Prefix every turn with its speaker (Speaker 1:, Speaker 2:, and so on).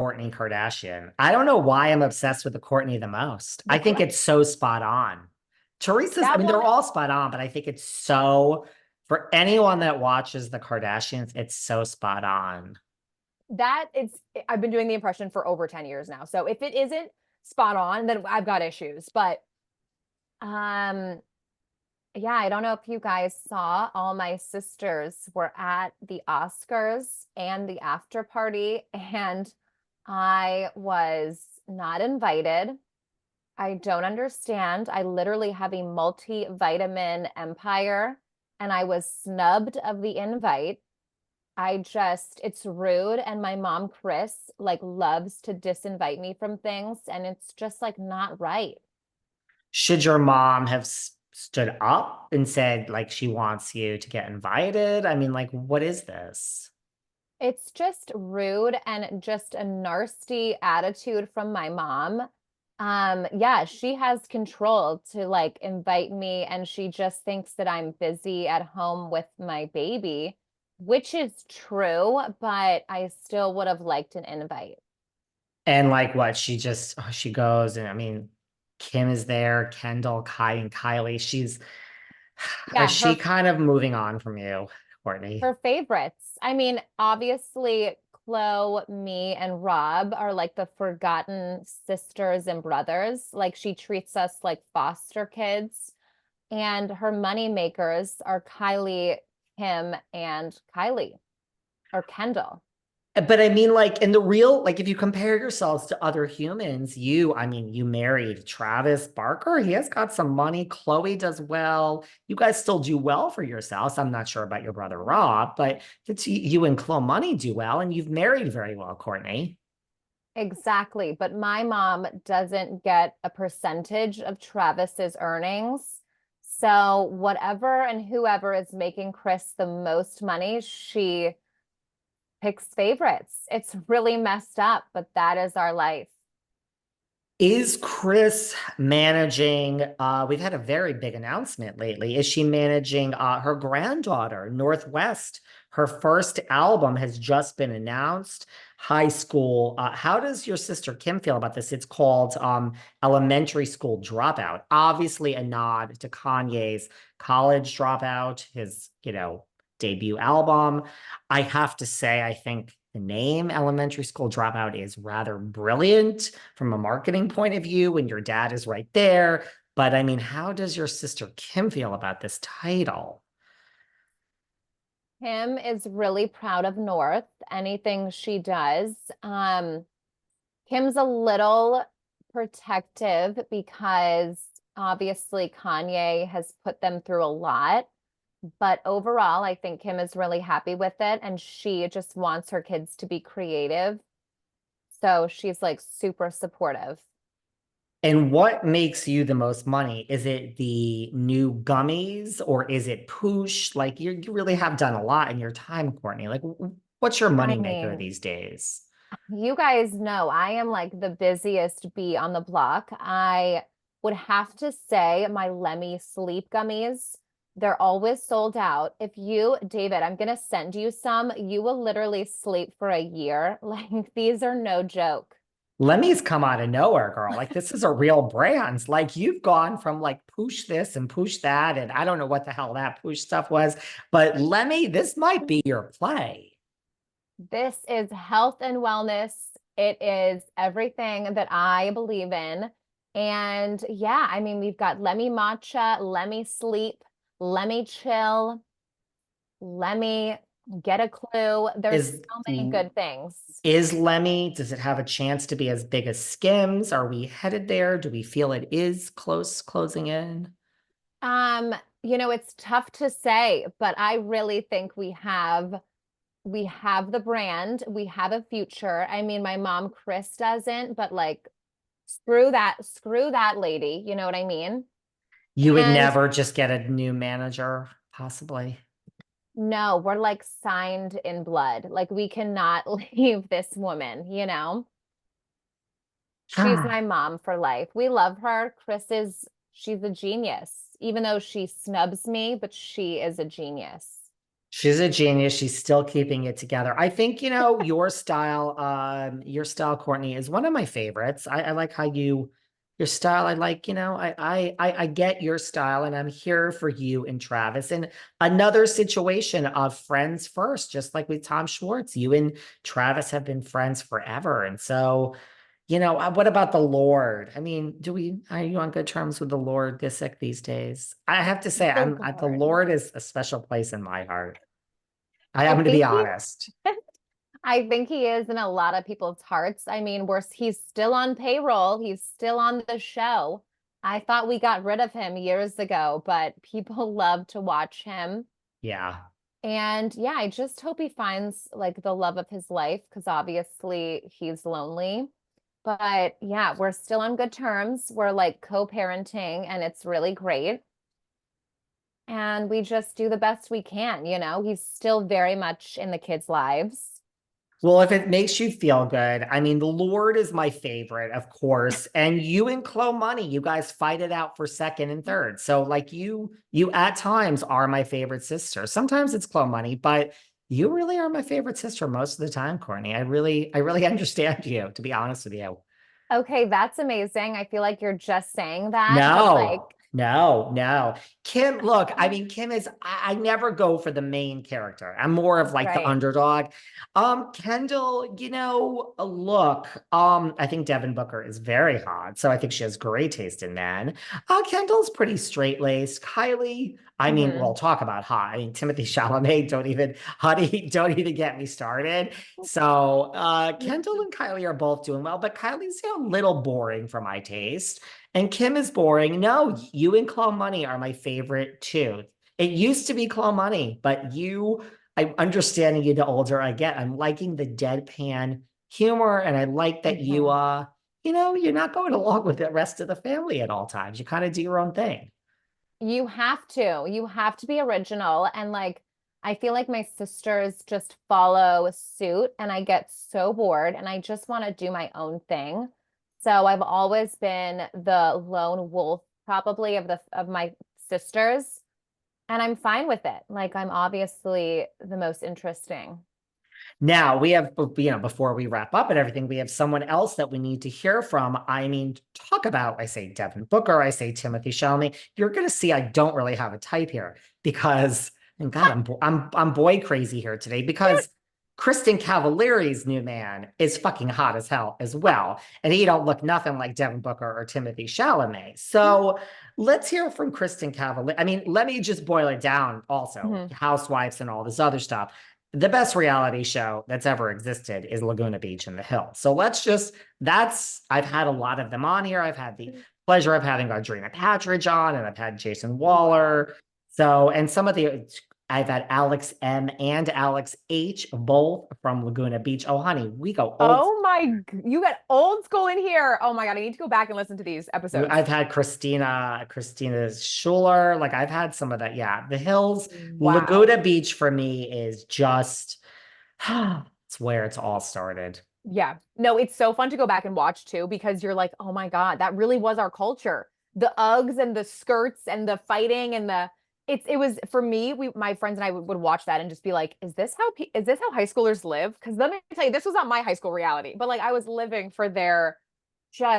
Speaker 1: Kourtney Kardashian. I don't know why I'm obsessed with the Kourtney the most. I
Speaker 2: The
Speaker 1: think it's so spot on. I
Speaker 2: that
Speaker 1: mean,
Speaker 2: one
Speaker 1: they're all spot on, but I think it's so, for anyone that watches the Kardashians, it's so spot on.
Speaker 2: that it's I've been doing the impression for over 10 years now. So if it isn't spot on, then I've got issues. But um yeah, I don't know if you guys saw all my sisters were at the Oscars and the after party, and I was not invited. I don't understand. I literally have a multivitamin empire and I was snubbed of the invite. It's rude. And my mom, Chris, like loves to disinvite me from things. And it's just like not right.
Speaker 1: Should your mom have stood up and said, like, she wants you to get invited? I mean, like, what is this?
Speaker 2: It's just rude and just a nasty attitude from my mom. Yeah, she has control to like invite me and she just thinks that I'm busy at home with my baby, which is true, but I still would have liked an invite.
Speaker 1: And like what she goes and I mean, Kim is there, Kendall, Kai, and Kylie. Is
Speaker 2: Yeah,
Speaker 1: she kind of moving on from you, Kourtney?
Speaker 2: her favorites. I mean, obviously, Chloe, me, and Rob are like the forgotten sisters and brothers. Like she treats us like foster kids. And her money makers are Kylie, Kim, and Kylie or Kendall.
Speaker 1: But I mean, like in the real, like if you compare yourselves to other humans, I mean, you married Travis Barker. He has got some money. Chloe does well. You guys still do well for yourselves. I'm not sure about your brother Rob, but it's you and Chloe Money do well, and you've married very well, Kourtney.
Speaker 2: Exactly. But my mom doesn't get a percentage of Travis's earnings. So whatever and whoever is making Chris the most money, she picks favorites. It's really messed up, but that is our life.
Speaker 1: Is Chris managing? We've had a very big announcement lately. Is she managing her granddaughter, Northwest? Her first album has just been announced. High school. How does your sister Kim feel about this? It's called Elementary School Dropout. Obviously, a nod to Kanye's College Dropout, his debut album. I have to say, I think the name Elementary School Dropout is rather brilliant from a marketing point of view when your dad is right there. But I mean, how does your sister Kim feel about this title?
Speaker 2: Kim is really proud of North, anything she does. Kim's a little protective because obviously Kanye has put them through a lot. But overall, I think Kim is really happy with it and she just wants her kids to be creative. So she's like super supportive.
Speaker 1: And what makes you the most money? Is it the new gummies or is it Poosh? Like you really have done a lot in your time, Kourtney. Like what's your
Speaker 2: I
Speaker 1: money maker
Speaker 2: mean,
Speaker 1: these days?
Speaker 2: you guys know I am like the busiest bee on the block. I would have to say my Lemmy sleep gummies, they're always sold out. If you, David, I'm gonna send you some, you will literally sleep for a year. Like these are no joke.
Speaker 1: Lemmy's come out of nowhere, girl. Like this is a real brand. Like you've gone from like push this and push that, and I don't know what the hell that push stuff was, but Lemmy, this might be your play.
Speaker 2: This is health and wellness. It is everything that I believe in. And yeah, I mean, we've got Lemmy Matcha, Lemmy Sleep, Lemmy Chill, Lemmy Get a Clue. There's
Speaker 1: Is
Speaker 2: so many good things.
Speaker 1: is Lemmy? Does it have a chance to be as big as Skims? Are we headed there? Do we feel it is closing in?
Speaker 2: Um, it's tough to say, but I really think we have the brand, we have a future. I mean, my mom Chris doesn't, but like screw that lady, you know what I mean?
Speaker 1: You would
Speaker 2: And
Speaker 1: never just get a new manager, possibly.
Speaker 2: no, we're like signed in blood. Like we cannot leave this woman. She's my mom for life. We love her. She's a genius, even though she snubs me, but she is a genius.
Speaker 1: She's a genius. She's still keeping it together. I think, your style, Kourtney, is one of my favorites. I like how your style, I like, I get your style and I'm here for you and Travis. And another situation of friends first, just like with Tom Schwartz, you and Travis have been friends forever. And so, what about the Lord? I mean, are you on good terms with the Lord Disick these days? I have to say,
Speaker 2: The
Speaker 1: the
Speaker 2: Lord.
Speaker 1: Lord is a special place in my heart. I'm
Speaker 2: I
Speaker 1: going to be
Speaker 2: think he
Speaker 1: honest.
Speaker 2: I think he is in a lot of people's hearts. I mean, he's still on payroll. He's still on the show. I thought we got rid of him years ago, but people love to watch him.
Speaker 1: Yeah.
Speaker 2: And yeah, I just hope he finds like the love of his life because obviously he's lonely. But yeah, we're still on good terms. We're like co-parenting and it's really great. And we just do the best we can, you know? He's still very much in the kids' lives.
Speaker 1: Well, if it makes you feel good, I mean, the Lord is my favorite, of course. And you and Chloe Money, you guys fight it out for second and third. So, like you at times are my favorite sister. Sometimes it's Chloe Money, but you really are my favorite sister most of the time, Kourtney. I really understand you, to be honest with you.
Speaker 2: Okay, that's amazing. I feel like you're just saying that, but like,
Speaker 1: No, no, no. Kim, look, I mean, Kim is, I never go for the main character. I'm more of like the
Speaker 2: right.
Speaker 1: underdog. Kendall, look, I think Devin Booker is very hot. So I think she has great taste in men. Kendall's pretty straight-laced. Kylie, I mean,
Speaker 2: Hmm.
Speaker 1: we'll talk about hot. I mean, Timothy Chalamet, honey, don't even get me started. So Kendall and Kylie are both doing well, but Kylie's a little boring for my taste. And Kim is boring. No, you and Claw Money are my favorite too. It used to be Claw Money, but I'm understanding you the older I get. I'm liking the deadpan humor, and I like that
Speaker 2: Hmm.
Speaker 1: you're not going along with the rest of the family at all times. You kind of do your own thing.
Speaker 2: You have to. You have to be original. And like, I feel like my sisters just follow suit and I get so bored and I just want to do my own thing. So I've always been the lone wolf probably of my sisters and I'm fine with it. Like I'm obviously the most interesting.
Speaker 1: Now we have, before we wrap up and everything, we have someone else that we need to hear from. I mean, talk about, I say Devin Booker, I say Timothy Chalamet. You're going to see I don't really have a type here because, and God, I'm boy crazy here today because Kristin Cavallari's new man is fucking hot as hell as well, and he don't look nothing like Devin Booker or Timothy Chalamet. So let's hear from Kristin Cavallari. I mean, let me just boil it down. Also,
Speaker 2: Mhm.
Speaker 1: housewives and all this other stuff, the best reality show that's ever existed is Laguna Beach in the Hills. So I've had a lot of them on here. I've had the pleasure of having Audrina Patridge on, and I've had Jason
Speaker 2: Wow.
Speaker 1: Waller. And I've had Alex M and Alex H, both from Laguna Beach. Oh, honey, we go old.
Speaker 2: You got old school in here. Oh my God, I need to go back and listen to these episodes.
Speaker 1: I've had Christina Schuler. Like I've had some of that. Yeah. The Hills,
Speaker 2: Wow.
Speaker 1: Laguna Beach for me is just, it's where it's all started.
Speaker 2: Yeah. No, it's so fun to go back and watch too because you're like, oh my God, that really was our culture. The Uggs and the skirts and the fighting and it was for me, my friends and I would watch that and just be like, is this how high schoolers live? Because let me tell you, this was not my high school reality, but like I was living for their just